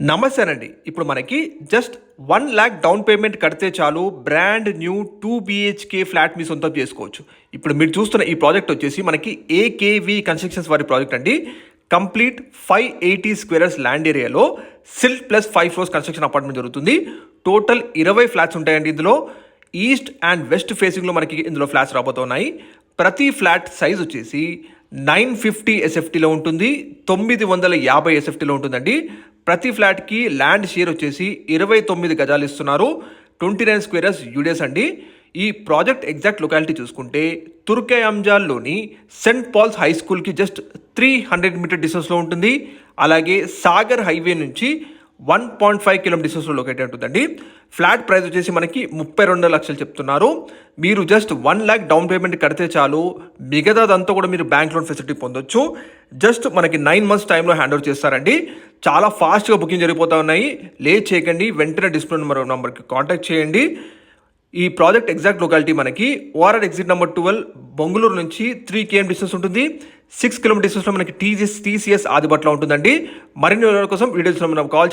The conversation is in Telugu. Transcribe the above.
నమస్తేనండి. ఇప్పుడు మనకి జస్ట్ 1,00,000 డౌన్ పేమెంట్ కడితే చాలు బ్రాండ్ న్యూ 2 BHK ఫ్లాట్ మీ సొంతం చేసుకోవచ్చు. ఇప్పుడు మీరు చూస్తున్న ఈ ప్రాజెక్ట్ వచ్చేసి మనకి ఏకేవి కన్స్ట్రక్షన్స్ వారి ప్రాజెక్ట్ అండి. కంప్లీట్ 580 స్క్వేర్స్ ల్యాండ్ ఏరియాలో silt plus 5 floors construction apartment జరుగుతుంది. టోటల్ 20 ఫ్లాట్స్ ఉంటాయండి. ఇందులో ఈస్ట్ అండ్ వెస్ట్ ఫేసింగ్లో మనకి ఇందులో ఫ్లాట్స్ రాబోతున్నాయి. ప్రతి ఫ్లాట్ సైజ్ వచ్చేసి 950 SFTలో ఉంటుంది, 950 SFTలో ఉంటుందండి. ప్రతి ఫ్లాట్కి ల్యాండ్ షేర్ వచ్చేసి 29 గజాలు ఇస్తున్నారు. 29 స్క్వేర్స్ యూడిఎస్ అండి. ఈ ప్రాజెక్ట్ ఎగ్జాక్ట్ లొకాలిటీ చూసుకుంటే తుర్కయాంజాల్లోని సెంట్ పాల్స్ హై స్కూల్కి జస్ట్ 300 మీటర్ డిస్టెన్స్లో ఉంటుంది. అలాగే సాగర్ హైవే నుంచి 1.5 కిలోమీటర్ డిస్టెన్స్లో లొకేట్ ఉంటుందండి. ఫ్లాట్ ప్రైస్ వచ్చేసి మనకి 32 లక్షలు చెప్తున్నారు. మీరు జస్ట్ 1,00,000 డౌన్ పేమెంట్ కడితే చాలు, మిగతాదంతా కూడా మీరు బ్యాంక్ లోన్ ఫెసిలిటీ పొందొచ్చు. జస్ట్ మనకి 9 మంత్స్ టైంలో హ్యాండ్ ఓవర్ చేస్తారండి. చాలా ఫాస్ట్గా బుకింగ్ జరిగిపోతూ ఉన్నాయి. లేట్ చేయకండి, వెంటనే డిస్ప్లే నెంబర్కి కాంటాక్ట్ చేయండి. ఈ ప్రాజెక్ట్ ఎగ్జాక్ట్ లొకాలిటీ మనకి ఓఆర్ఆర్ ఎగ్జిట్ నెంబర్ 12 బొంగళూరు నుంచి 3 km డిస్టెన్స్ ఉంటుంది. 6 కిలోమీటర్ డిస్టెన్స్లో మనకి TCS ఆదిబట్లో ఉంటుందండి. మరిన్ని వివరాల కోసం వీడియోస్ కాల్